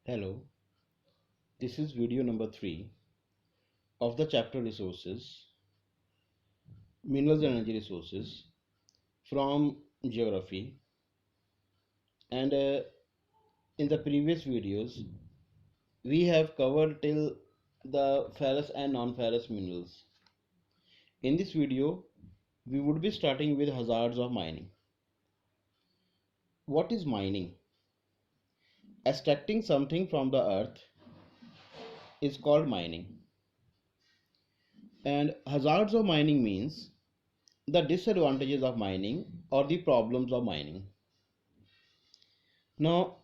Hello, this is video number 3 of the chapter Resources, Minerals and Energy Resources from Geography. And in the previous videos, we have covered till the ferrous and non-ferrous minerals. In this video, we would be starting with hazards of mining. What is mining? Extracting something from the earth is called mining. And hazards of mining means the disadvantages of mining or the problems of mining. Now,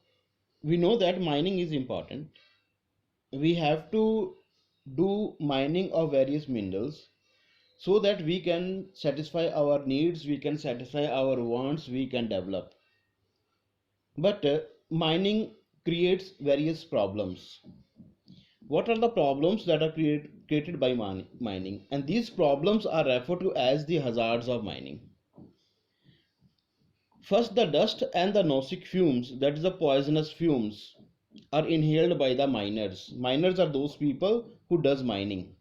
we know that mining is important. We have to do mining of various minerals so that we can satisfy our needs, we can satisfy our wants, we can develop. But mining creates various problems. What are the problems that are created by mining? And these problems are referred to as the hazards of mining. First, the dust and the noxic fumes, that is the poisonous fumes, are inhaled by the miners. Miners are those people who does mining.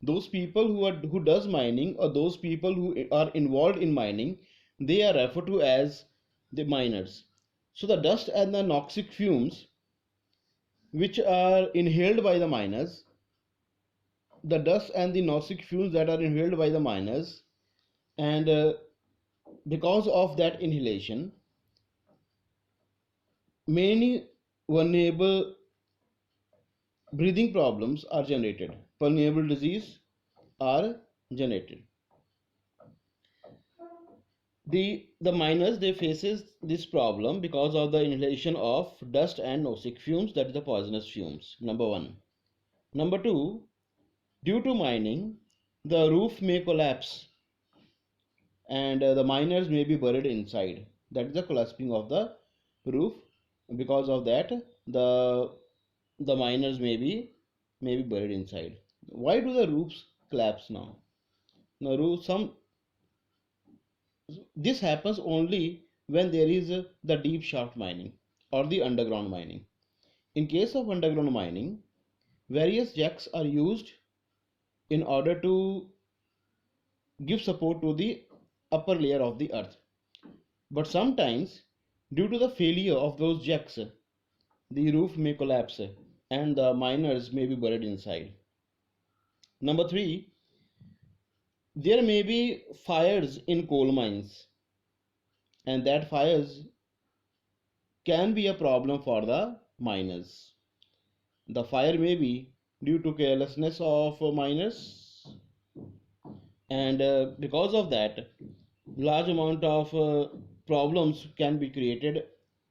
Those people who does mining, or those people who are involved in mining, they are referred to as the miners. So the dust and the noxic fumes which are inhaled by the miners, the dust and the noxic fumes that are inhaled by the miners, and because of that inhalation, many vulnerable breathing problems are generated. Pulmonary disease are generated. The miners, they faces this problem because of the inhalation of dust and noxic fumes, that is the poisonous fumes. Number one. Number two, due to mining, the roof may collapse and the miners may be buried inside. That is the collapsing of the roof. Because of that, the miners may be buried inside. Why do the roofs collapse now? Now, this happens only when there is the deep shaft mining or the underground mining. In case of underground mining, various jacks are used in order to give support to the upper layer of the earth. But sometimes, due to the failure of those jacks, the roof may collapse and the miners may be buried inside. Number three, there may be fires in coal mines, and that fires can be a problem for the miners. The fire may be due to carelessness of miners, and because of that, large amount of problems can be created.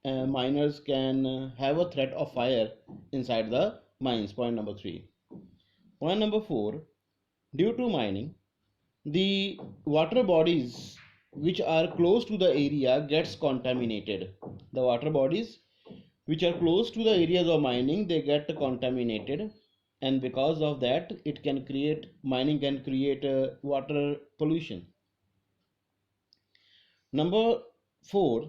Miners can have a threat of fire inside the mines. Point number 3. Point number 4. Due to mining, the water bodies which are close to the area gets contaminated. The water bodies which are close to the areas of mining, they get contaminated, and because of that, mining can create water pollution. Number 4,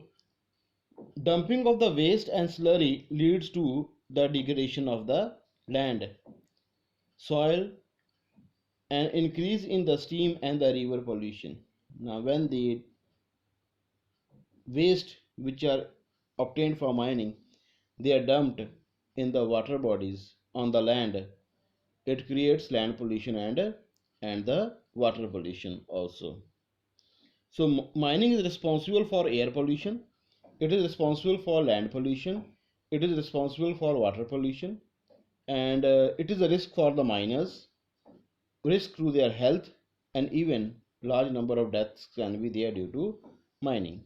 dumping of the waste and slurry leads to the degradation of the land, soil, and increase in the steam and the river pollution. Now, when the waste which are obtained from mining, they are dumped in the water bodies on the land, it creates land pollution and the water pollution also. So mining is responsible for air pollution, it is responsible for land pollution, it is responsible for water pollution, and it is a risk for the miners, risk to their health, and even large number of deaths can be there due to mining.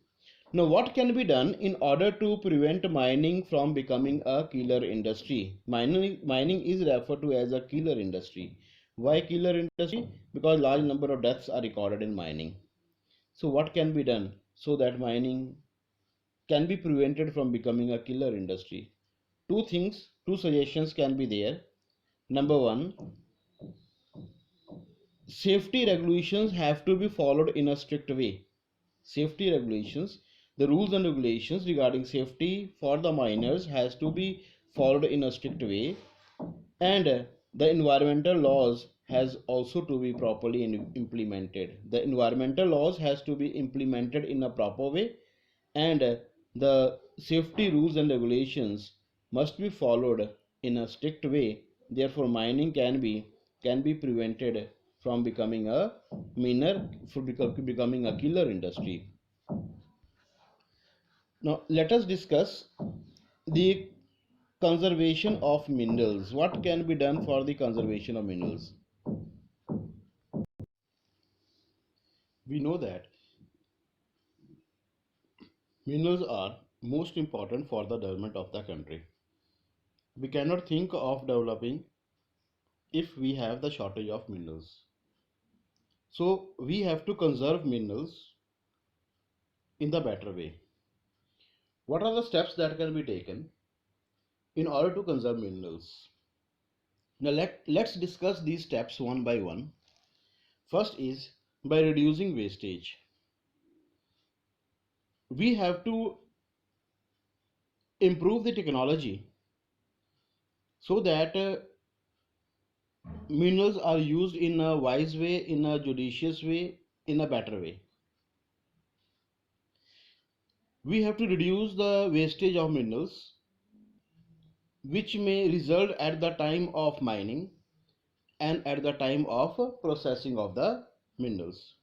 Now, what can be done in order to prevent mining from becoming a killer industry? Mining is referred to as a killer industry. Why killer industry? Because large number of deaths are recorded in mining. So what can be done so that mining can be prevented from becoming a killer industry? Two suggestions can be there. Number one, safety regulations have to be followed in a strict way. Safety regulations, the rules and regulations regarding safety for the miners has to be followed in a strict way, and the environmental laws has also to be properly implemented. The environmental laws has to be implemented in a proper way, and the safety rules and regulations must be followed in a strict way. Therefore mining can be prevented from becoming a becoming a killer industry. Now let us discuss the conservation of minerals. What can be done for the conservation of minerals? We know that minerals are most important for the development of the country. We cannot think of developing if we have the shortage of minerals. So we have to conserve minerals in the better way. What are the steps that can be taken in order to conserve minerals? Now let's discuss these steps one by one. First is by reducing wastage. We have to improve the technology so that minerals are used in a wise way, in a judicious way, in a better way. We have to reduce the wastage of minerals, which may result at the time of mining and at the time of processing of the minerals.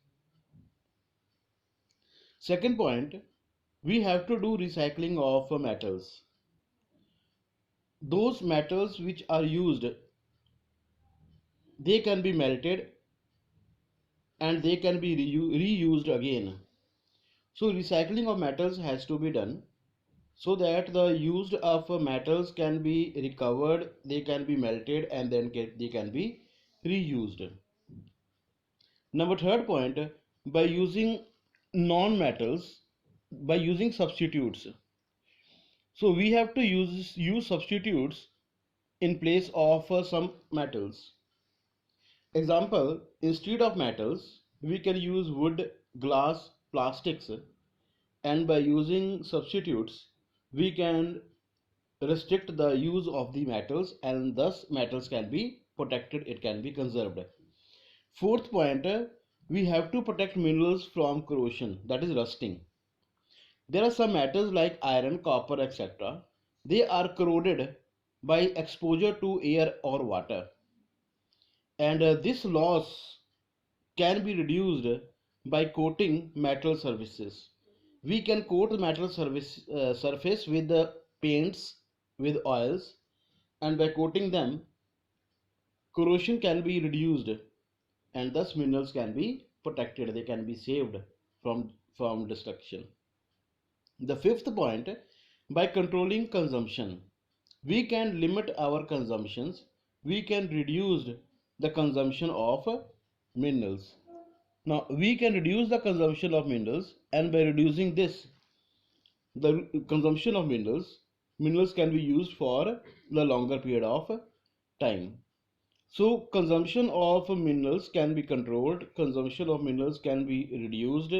Second point, we have to do recycling of metals. Those metals which are used, they can be melted and they can be reused again. So recycling of metals has to be done so that the used of metals can be recovered, they can be melted, and then they can be reused. Number third point, by using non-metals, by using substitutes. So we have to use substitutes in place of some metals. Example, instead of metals, we can use wood, glass, plastics, and by using substitutes, we can restrict the use of the metals and thus metals can be protected, it can be conserved. Fourth point, we have to protect minerals from corrosion, that is rusting. There are some metals like iron, copper, etc. They are corroded by exposure to air or water, and this loss can be reduced by coating metal surfaces. We can coat the metal surface with the paints, with oils, and by coating them, corrosion can be reduced and thus minerals can be protected, they can be saved from destruction. The fifth point, by controlling consumption, we can limit our consumptions, we can reduce the consumption of minerals. Now we can reduce the consumption of minerals, and by reducing this, the consumption of minerals can be used for the longer period of time. So consumption of minerals can be controlled, consumption of minerals can be reduced,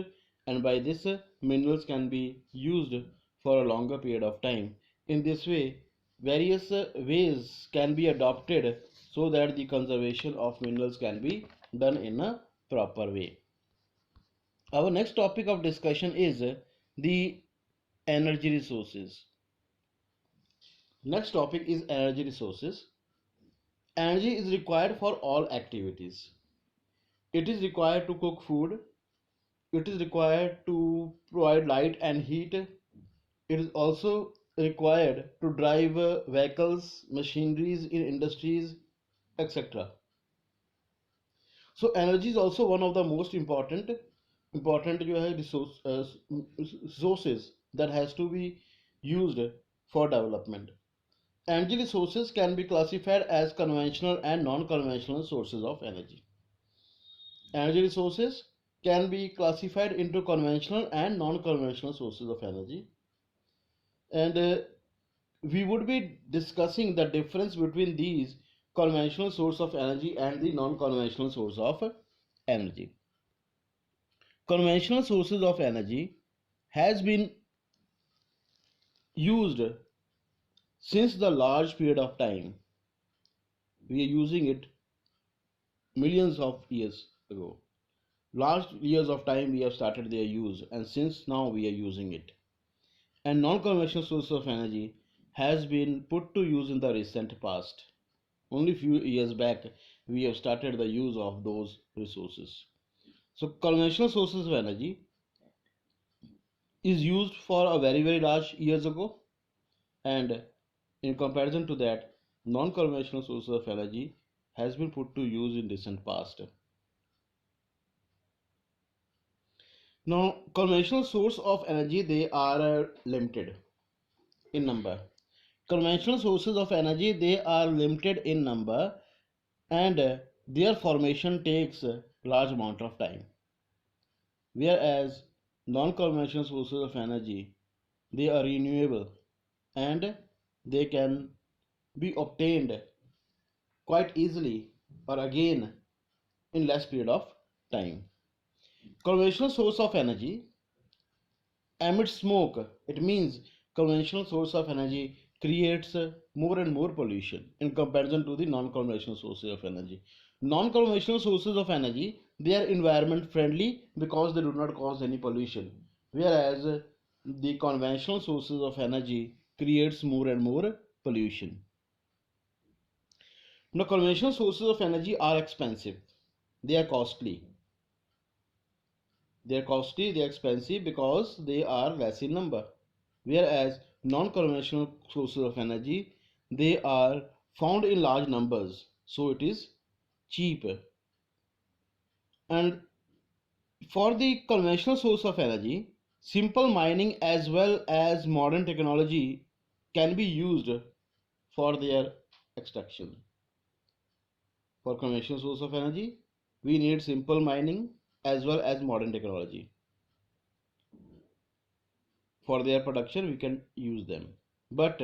and by this minerals can be used for a longer period of time. In this way, various ways can be adopted so that the conservation of minerals can be done in a proper way. Our next topic of discussion is the energy resources. Next topic is energy resources. Energy is required for all activities. It is required to cook food. It is required to provide light and heat. It is also required to drive vehicles, machineries in industries, etc. So energy is also one of the most important resources that has to be used for development. Energy resources can be classified as conventional and non-conventional sources of energy. Energy resources can be classified into conventional and non-conventional sources of energy. And we would be discussing the difference between these conventional source of energy and the non-conventional source of energy. Conventional sources of energy has been used since the large period of time. We are using it millions of years ago. Large years of time we have started their use, and since now we are using it. And non-conventional source of energy has been put to use in the recent past. Only few years back we have started the use of those resources. So conventional sources of energy is used for a very large years ago, and in comparison to that, non-conventional sources of energy has been put to use in recent past. Now conventional source of energy, they are limited in number. Conventional sources of energy, they are limited in number, and their formation takes a large amount of time, whereas non-conventional sources of energy, they are renewable and they can be obtained quite easily or again in less period of time. Conventional source of energy emits smoke. It means conventional source of energy creates more and more pollution in comparison to the non-conventional sources of energy. Non-conventional sources of energy, they are environment friendly because they do not cause any pollution, whereas the conventional sources of energy creates more and more pollution. Now conventional sources of energy are expensive, they are costly. They are costly, they are expensive because they are less in number. Whereas non-conventional sources of energy, they are found in large numbers, so it is cheap. And for the conventional source of energy, simple mining as well as modern technology can be used for their extraction. For conventional source of energy, we need simple mining as well as modern technology. For their production we can use them, but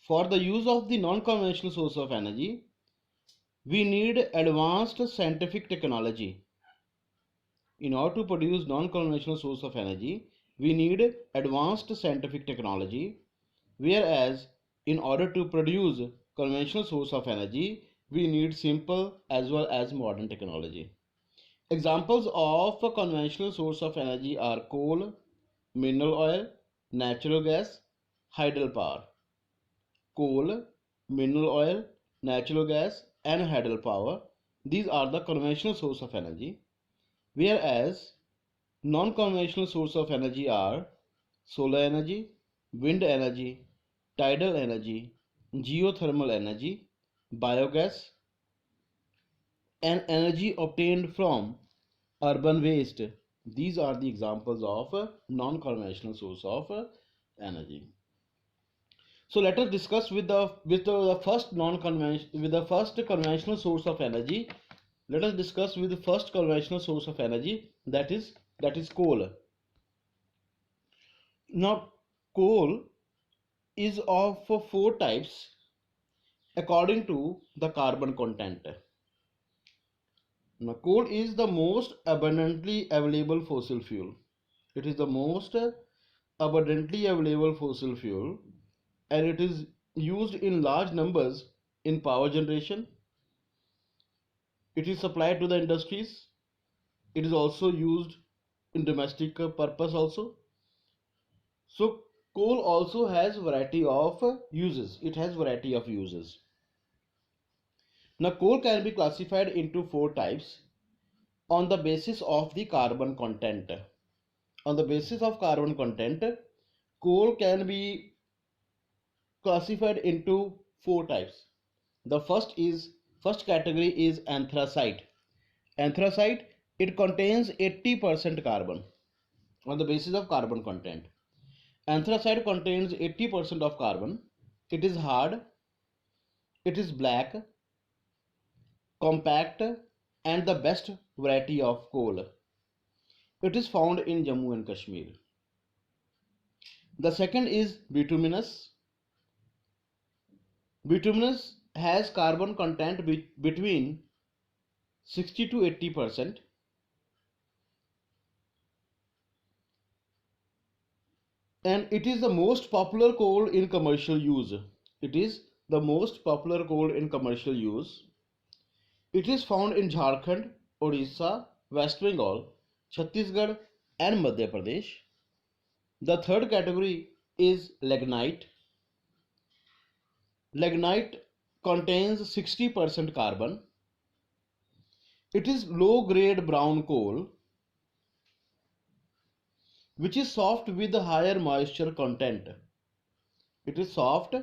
for the use of the non-conventional source of energy we need advanced scientific technology. In order to produce non-conventional source of energy we need advanced scientific technology, whereas in order to produce conventional source of energy we need simple as well as modern technology. Examples of a conventional source of energy are coal, mineral oil, natural gas, hydropower. Coal, mineral oil, natural gas, and hydropower. These are the conventional source of energy, whereas non-conventional source of energy are solar energy, wind energy, tidal energy, geothermal energy, biogas, and energy obtained from urban waste. These are the examples of non-conventional source of energy. So let us discuss with the first non-conventional with the first conventional source of energy. Let us discuss with the first conventional source of energy, that is coal. Now coal is of four types according to the carbon content. Now coal is the most abundantly available fossil fuel. It is the most abundantly available fossil fuel, and it is used in large numbers in power generation. It is supplied to the industries. It is also used in domestic purpose also. So coal also has variety of uses. It has variety of uses. Now coal can be classified into four types on the basis of the carbon content. On the basis of carbon content, coal can be classified into four types. The first category is anthracite. Anthracite, it contains 80% carbon on the basis of carbon content. Anthracite contains 80% of carbon. It is hard, it is black, compact, and the best variety of coal. It is found in Jammu and Kashmir. The second is bituminous. Bituminous has carbon content between 60 to 80%, and it is the most popular coal in commercial use. It is the most popular coal in commercial use. It is found in Jharkhand, Odisha, West Bengal, Chhattisgarh, and Madhya Pradesh. The third category is lignite. Lignite contains 60% carbon. It is low grade brown coal which is soft with higher moisture content. It is soft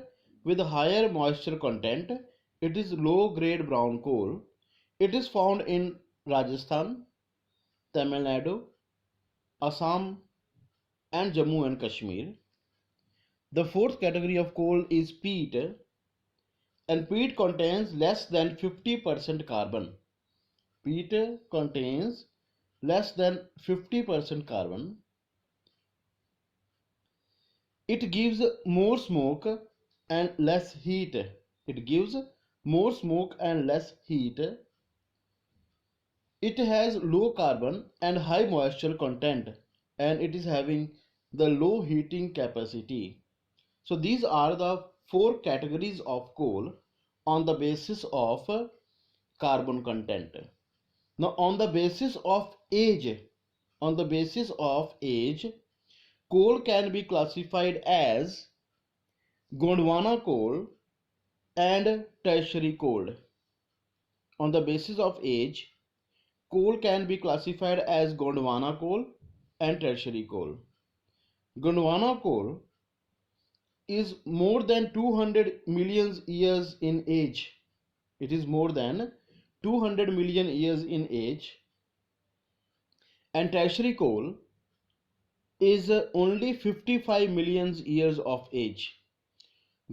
with higher moisture content. It is low grade brown coal. It is found in Rajasthan, Tamil Nadu, Assam, and Jammu and Kashmir. The fourth category of coal is peat, and peat contains less than 50% carbon. Peat contains less than 50% carbon. It gives more smoke and less heat. It gives more smoke and less heat. It has low carbon and high moisture content, and it is having the low heating capacity. So these are the four categories of coal on the basis of carbon content. Now on the basis of age, coal can be classified as Gondwana coal and tertiary coal. On the basis of age, coal can be classified as Gondwana coal and tertiary coal. Gondwana coal is more than 200 million years in age. It is more than 200 million years in age. And tertiary coal is only 55 million years of age.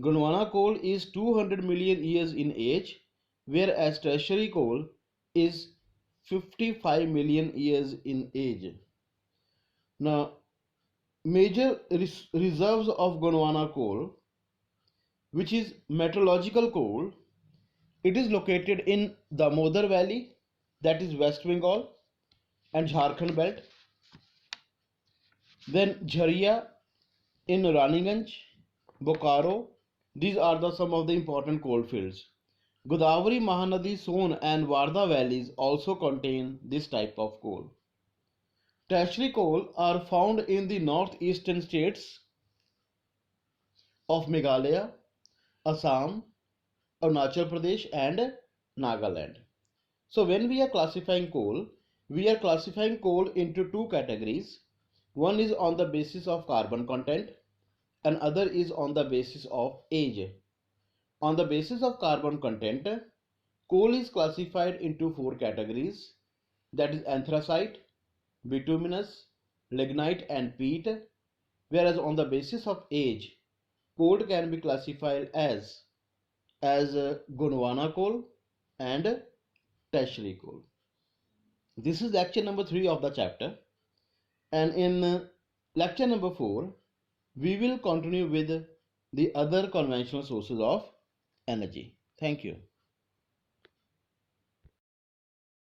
Gondwana coal is 200 million years in age, whereas tertiary coal is 55 million years in age. Now, major reserves of Gondwana coal, which is metallurgical coal, it is located in Damodar Valley, that is West Bengal and Jharkhand belt. Then Jharia in Raniganj, Bokaro. These are some of the important coal fields. Godavari, Mahanadi, Son and Wardha valleys also contain this type of coal. Tertiary coal are found in the northeastern states of Meghalaya, Assam, Arunachal Pradesh and Nagaland. So when we are classifying coal, we are classifying coal into two categories. One is on the basis of carbon content and other is on the basis of age. On the basis of carbon content, coal is classified into four categories, that is anthracite, bituminous, lignite and peat, whereas on the basis of age, coal can be classified as Gondwana coal and tertiary coal. This is lecture number 3 of the chapter, and in lecture number 4 we will continue with the other conventional sources of energy. Thank you.